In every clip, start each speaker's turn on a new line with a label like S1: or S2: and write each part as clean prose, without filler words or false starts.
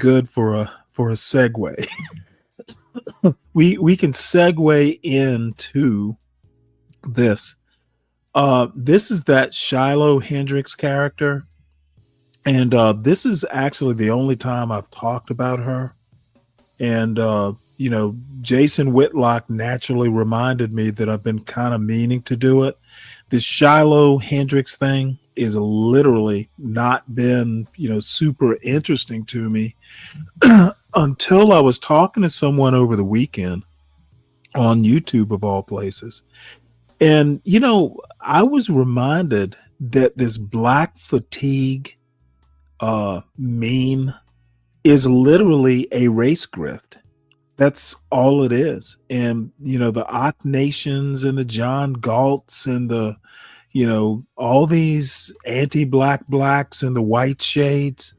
S1: good for a segue. We can segue into this. This is that Shiloh Hendricks character, and this is actually the only time I've talked about her. And Jason Whitlock naturally reminded me that I've been kind of meaning to do it. This Shiloh Hendricks thing is literally not been, super interesting to me until I was talking to someone over the weekend on YouTube of all places. And, I was reminded that this black fatigue meme is literally a race grift. That's all it is. And, the Ock Nations and the John Galts and the, all these anti-black blacks and the white shades,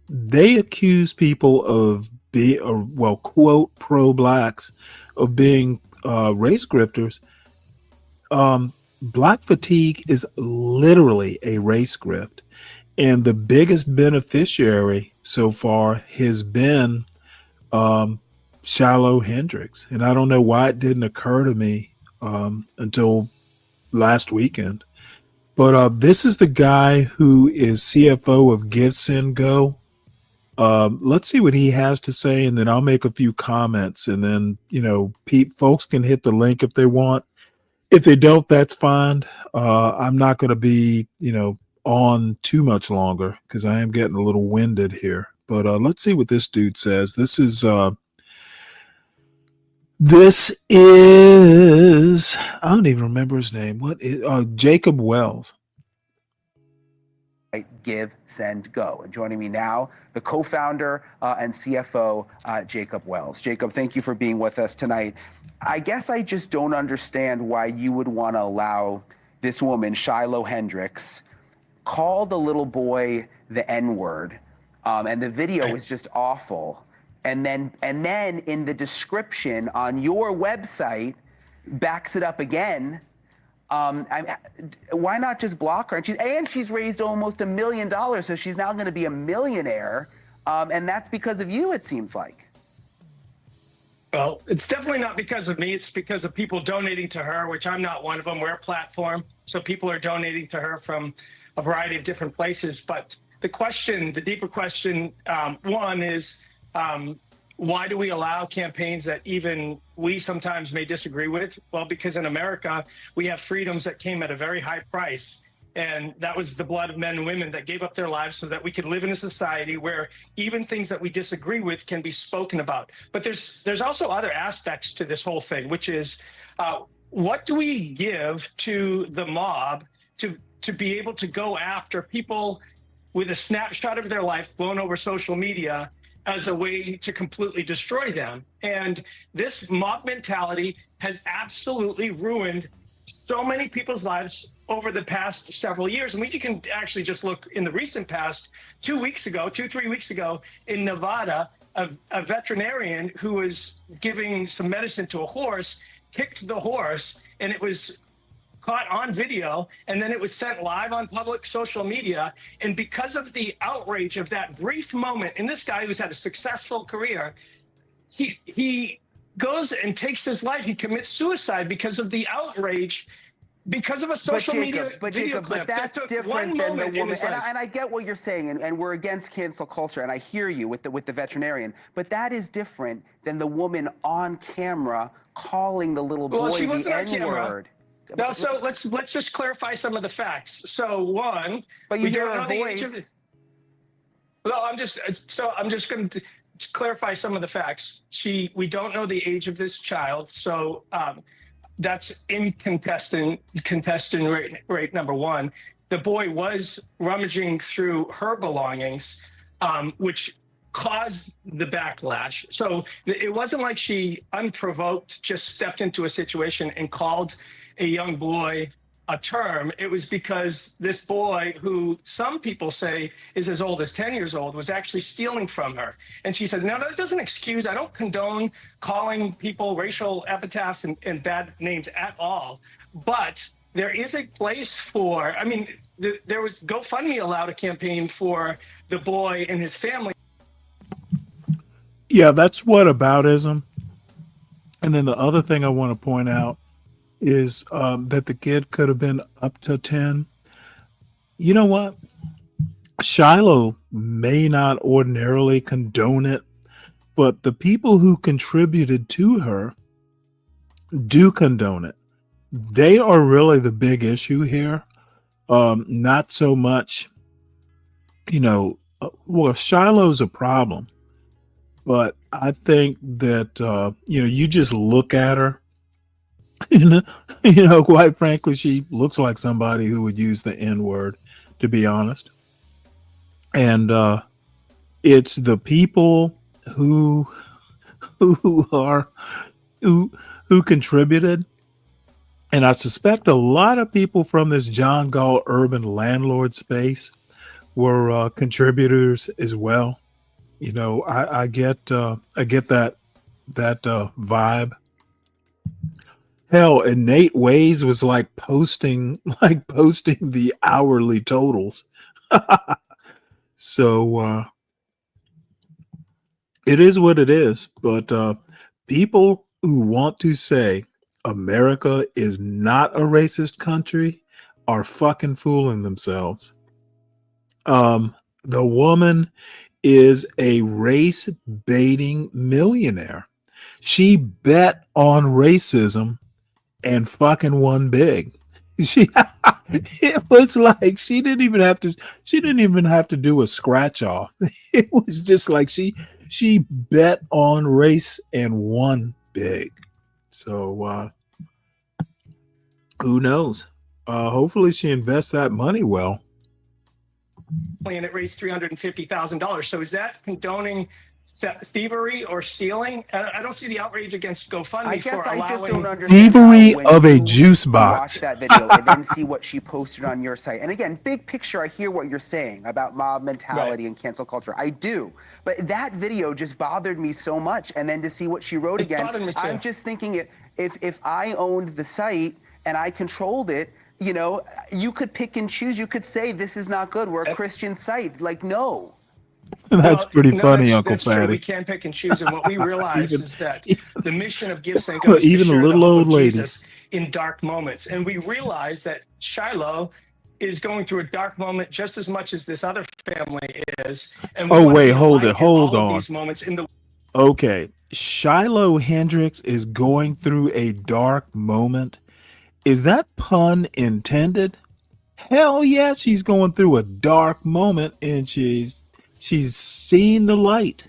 S1: they accuse people of quote, pro-blacks of being race grifters. Black fatigue is literally a race grift. And the biggest beneficiary so far has been Shiloh Hendricks. And I don't know why it didn't occur to me until last weekend. But this is the guy who is CFO of Give, Send, Go. Let's see what he has to say, and then I'll make a few comments. And then, folks can hit the link if they want. If they don't, that's fine. I'm not going to be, on too much longer because I am getting a little winded here. But let's see what this dude says. This is I don't even remember his name. What is Jacob Wells?
S2: Give, Send, Go. And joining me now, the co-founder and CFO, Jacob Wells. Jacob, thank you for being with us tonight. I guess I just don't understand why you would want to allow this woman, Shiloh Hendricks, call the little boy the N-word, and the video is just awful. And then in the description on your website backs it up again. Why not just block her? And she's raised almost $1 million, so she's now going to be a millionaire, and that's because of you, it seems like.
S3: Well, it's definitely not because of me. It's because of people donating to her, which I'm not one of them. We're a platform, so people are donating to her from a variety of different places. But the deeper question, one is, why do we allow campaigns that even we sometimes may disagree with? Well, because in America, we have freedoms that came at a very high price. And that was the blood of men and women that gave up their lives so that we could live in a society where even things that we disagree with can be spoken about. But there's also other aspects to this whole thing, which is what do we give to the mob to be able to go after people with a snapshot of their life blown over social media as a way to completely destroy them? And this mob mentality has absolutely ruined so many people's lives over the past several years. And you can actually just look in the recent past. 3 weeks ago in Nevada, a veterinarian who was giving some medicine to a horse kicked the horse, and it was caught on video, and then it was sent live on public social media. And because of the outrage of that brief moment, and this guy who's had a successful career, he goes and takes his life. He commits suicide because of the outrage, because of a social media video clip.
S2: But that's different than the woman. And I get what you're saying, and we're against cancel culture, and I hear you with the veterinarian. But that is different than the woman on camera calling the little boy the N-word.
S3: No, so let's just clarify some of the facts. So one,
S2: but you hear her voice.
S3: I'm just going to clarify some of the facts. We don't know the age of this child, so that's in contestant rate number one. The boy was rummaging through her belongings, which caused the backlash. So it wasn't like she unprovoked just stepped into a situation and called a young boy a term. It was because this boy, who some people say is as old as 10 years old, was actually stealing from her. And she said, no, that doesn't excuse, I don't condone calling people racial epithets and bad names at all. But there is a place for, there was GoFundMe allowed a campaign for the boy and his family.
S1: Yeah, that's what aboutism. And then the other thing I want to point out is that the kid could have been up to 10. You know what? Shiloh may not ordinarily condone it, but the people who contributed to her do condone it. They are really the big issue here. Not so much, well, Shiloh's a problem, but I think that, you just look at her, quite frankly, she looks like somebody who would use the N word, to be honest. And it's the people who contributed. And I suspect a lot of people from this John Gall urban landlord space were contributors as well. I get that vibe. Hell, and Nate Ways was posting the hourly totals. So it is what it is. But people who want to say America is not a racist country are fucking fooling themselves. The woman is a race baiting millionaire. She bet on racism and fucking won big. It was like she didn't even have to do a scratch off. It was just like she bet on race and won big. So who knows? Hopefully she invests that money well.
S3: And it raised $350,000. So is that condoning thievery or stealing? I don't see the outrage against GoFundMe.
S2: I guess
S3: for
S2: I
S3: allowing
S2: just don't understand
S1: thievery
S2: when
S1: of a
S2: you
S1: juice
S2: watch
S1: box.
S2: that video and then see what she posted on your site. And again, big picture, I hear what you're saying about mob mentality and cancel culture. I do. But that video just bothered me so much. And then to see what she wrote again, I'm just thinking if I owned the site and I controlled it, you could pick and choose. You could say, this is not good. We're a Christian site. No.
S1: That's pretty funny, Uncle
S3: that's
S1: Fatty.
S3: True. We can pick and choose. And what we realize is that the mission of Give St.
S1: Well,
S3: is to
S1: even a
S3: share
S1: little
S3: the hope
S1: old
S3: of
S1: lady.
S3: Jesus in dark moments. And we realize that Shiloh is going through a dark moment just as much as this other family is. And we want to be
S1: hold
S3: alive
S1: it. Hold
S3: in all
S1: on.
S3: of these moments in the
S1: Okay. Shiloh Hendricks is going through a dark moment. Is that pun intended? Hell yeah, she's going through a dark moment and she's seen the light.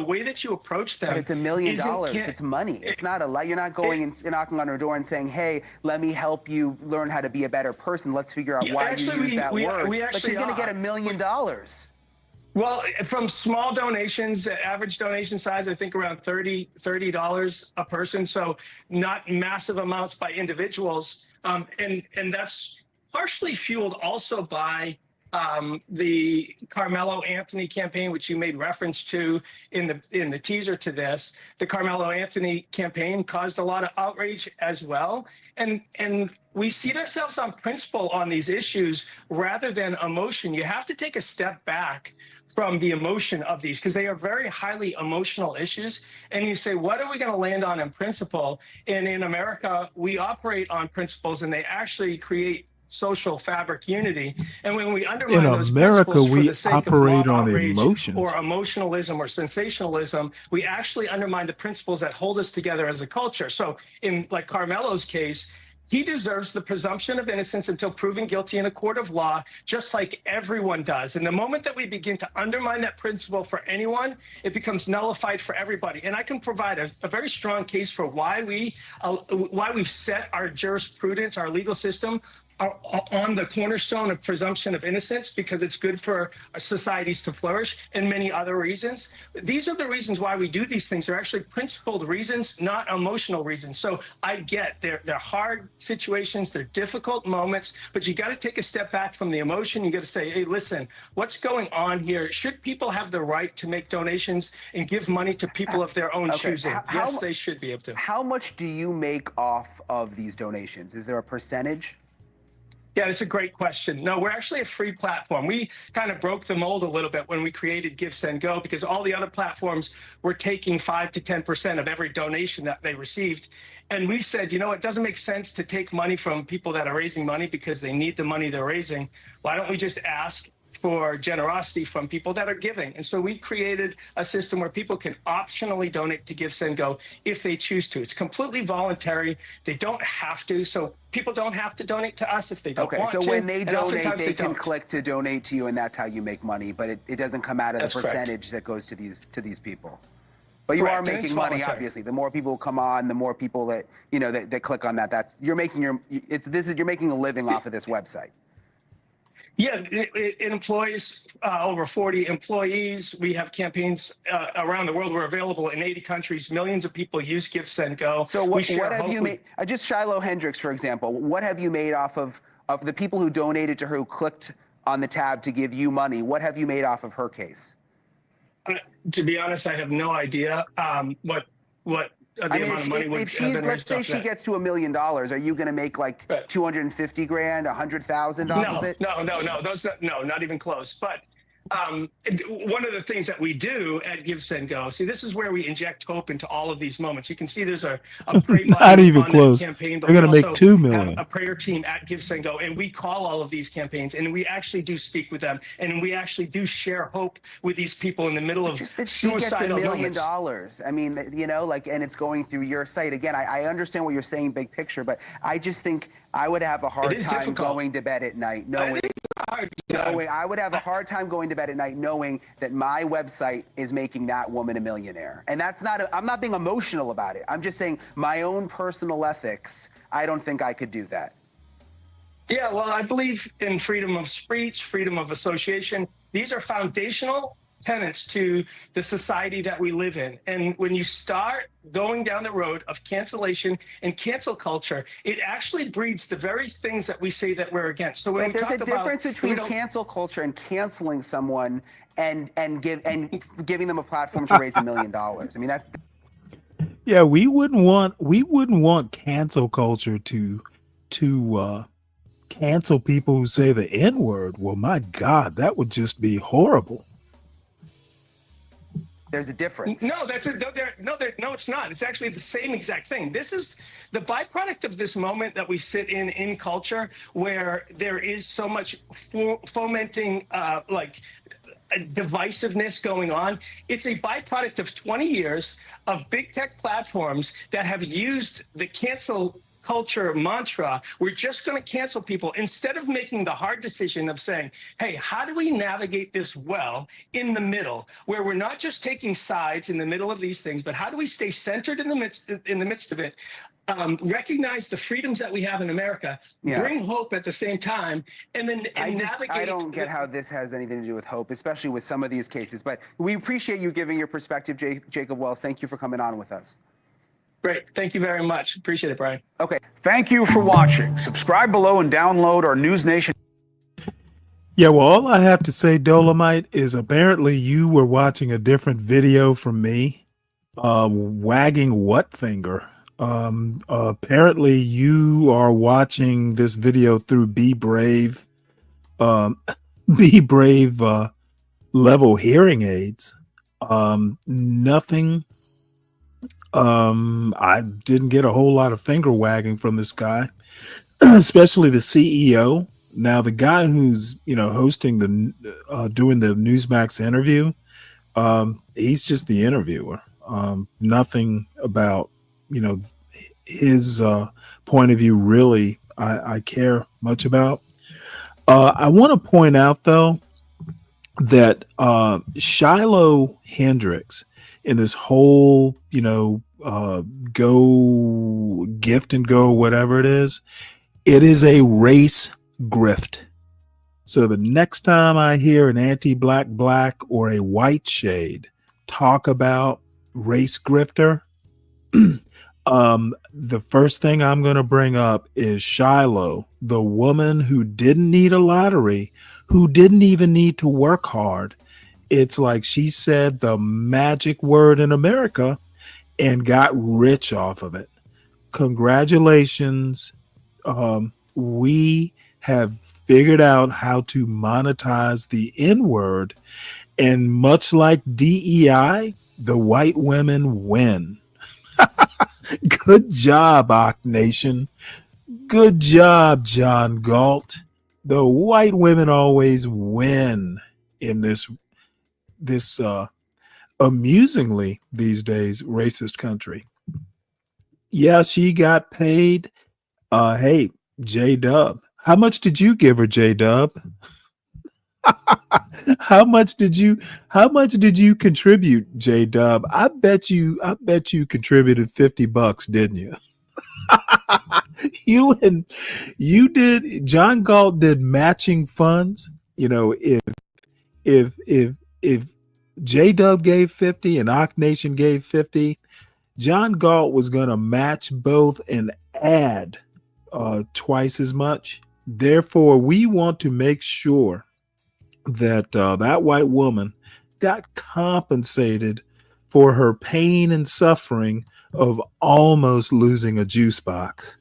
S3: the way that you approach them.
S2: But it's $1 million. It's money. It's not a lot. You're not going and knocking on her door and saying, hey, let me help you learn how to be a better person. Let's figure out why you use that word. But she's going to get $1 million.
S3: Well, from small donations, average donation size, I think around $30 a person. So not massive amounts by individuals. And that's partially fueled also by the Carmelo Anthony campaign, which you made reference to in the teaser to this. The Carmelo Anthony campaign caused a lot of outrage as well. And we seat ourselves on principle on these issues rather than emotion. You have to take a step back from the emotion of these because they are very highly emotional issues. And you say, what are we going to land on in principle? And in America, we operate on principles and they actually create social fabric unity. And when we undermine those
S1: America,
S3: principles for
S1: we
S3: the sake
S1: operate
S3: of
S1: on
S3: outrage
S1: emotions.
S3: or emotionalism or sensationalism, we actually undermine the principles that hold us together as a culture. So in like Carmelo's case, he deserves the presumption of innocence until proven guilty in a court of law, just like everyone does. And the moment that we begin to undermine that principle for anyone, it becomes nullified for everybody. And I can provide a very strong case for why we've set our jurisprudence, our legal system are on the cornerstone of presumption of innocence because it's good for societies to flourish, and many other reasons. These are the reasons why we do these things. They're actually principled reasons, not emotional reasons. So I get they're hard situations, they're difficult moments, but you got to take a step back from the emotion. You got to say, hey, listen, what's going on here? Should people have the right to make donations and give money to people of their own choosing? Yes, they should be able to.
S2: How much do you make off of these donations? Is there a percentage?
S3: Yeah, that's a great question. No, we're actually a free platform. We kind of broke the mold a little bit when we created Give, Send, Go, because all the other platforms were taking 5 to 10% of every donation that they received. And we said, you know, it doesn't make sense to take money from people that are raising money because they need the money they're raising. Why don't we just ask for generosity from people that are giving? And so we created a system where people can optionally donate to Give, Send, Go if they choose to. It's completely voluntary. They don't have to. So people don't have to donate to us if they don't want to.
S2: Okay, so when they donate, they can click to donate to you, and that's how you make money, but it doesn't come out of the percentage that goes to these people. But you are making money, obviously. The more people come on, the more people that, you know, that click on that. You're making you're making a living off of this website.
S3: Yeah, it employs over 40 employees. We have campaigns around the world. We're available in 80 countries. Millions of people use Give, Send, Go.
S2: So what have you made? Just Shiloh Hendricks, for example. What have you made off of the people who donated to her, who clicked on the tab to give you money? What have you made off of her case?
S3: To be honest, I have no idea what the amount of money would have been raised.
S2: Let's say she gets to $1 million, are you going to make like 250 grand, 100,000 off of it?
S3: No, not even close. But one of the things that we do at Give, Send, Go, see, this is where we inject hope into all of these moments. You can see there's a pray button
S1: not even
S3: on
S1: close.
S3: That campaign, but
S1: they're going to make 2 million.
S3: A prayer team at Give, Send, Go, and we call all of these campaigns, and we actually do speak with them, and we actually do share hope with these people in the middle of
S2: just that she gets $1 million. I mean, you know, like, and it's going through your site. Again, I understand what you're saying, big picture, but I just think I would have a hard time going to bed at night knowing. I would have a hard time going to bed at night knowing that my website is making that woman a millionaire. And that's not, I'm not being emotional about it. I'm just saying my own personal ethics, I don't think I could do that.
S3: Yeah, well, I believe in freedom of speech, freedom of association. These are foundational tenets to the society that we live in. And when you start going down the road of cancellation and cancel culture, it actually breeds the very things that we say that we're against. So when
S2: there's a difference between cancel culture and canceling someone and giving them a platform to raise $1 million. I mean, that's.
S1: Yeah, we wouldn't want cancel culture to cancel people who say the N-word. Well, my God, that would just be horrible.
S2: There's a difference.
S3: No, no, it's not. It's actually the same exact thing. This is the byproduct of this moment that we sit in culture, where there is so much fomenting, divisiveness going on. It's a byproduct of 20 years of big tech platforms that have used the cancel culture mantra. We're just going to cancel people instead of making the hard decision of saying, hey, how do we navigate this well in the middle, where we're not just taking sides in the middle of these things, but how do we stay centered in the midst of it, recognize the freedoms that we have in America, bring hope at the same time, and then navigate.
S2: I don't get how this has anything to do with hope, especially with some of these cases, but we appreciate you giving your perspective, Jacob Wells. Thank you for coming on with us.
S3: Great. Thank you very much. Appreciate it, Brian.
S2: Okay.
S4: Thank you for watching. Subscribe below and download our News Nation.
S1: Yeah, well, all I have to say, Dolomite, is apparently you were watching a different video from me. Wagging what finger? Apparently you are watching this video through Be Brave level hearing aids. Nothing. I didn't get a whole lot of finger wagging from this guy, especially the CEO. Now, the guy who's, hosting doing the Newsmax interview, he's just the interviewer. Nothing about, his point of view really I care much about. I want to point out, though, that Shiloh Hendricks in this whole, go gift and go, whatever it is It is a race grift. So the next time I hear an anti-black black or a white shade talk about race grifter, the first thing I'm going to bring up is Shiloh, the woman who didn't need a lottery, who didn't even need to work hard. It's like she said the magic word in America and got rich off of it. Congratulations. We have figured out how to monetize the N word. And much like DEI, the white women win. Good job, Ock Nation. Good job, John Galt. The white women always win in this amusingly these days racist country. Yeah, she got paid. Hey, J Dub. How much did you give her, J Dub? How much did you contribute, J Dub? I bet you contributed $50, didn't you? You did. John Galt did matching funds. You know, if J Dub gave 50 and Ock Nation gave 50, John Galt was gonna match both and add twice as much. Therefore, we want to make sure that that white woman got compensated for her pain and suffering of almost losing a juice box.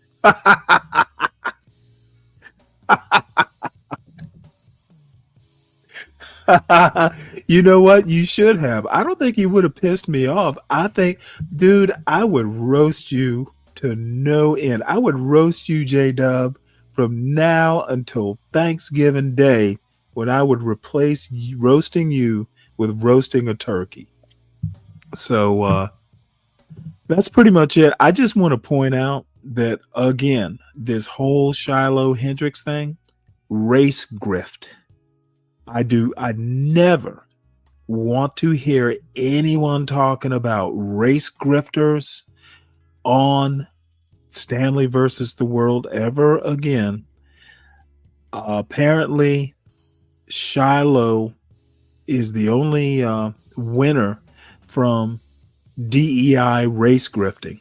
S1: You know what? You should have. I don't think you would have pissed me off. I think, dude, I would roast you to no end. I would roast you, J Dub, from now until Thanksgiving Day, when I would replace roasting you with roasting a turkey. So that's pretty much it. I just want to point out that, again, this whole Shiloh Hendrix thing, race grift. I never want to hear anyone talking about race grifters on Stanley versus the World ever again. Apparently, Shiloh is the only winner from DEI race grifting.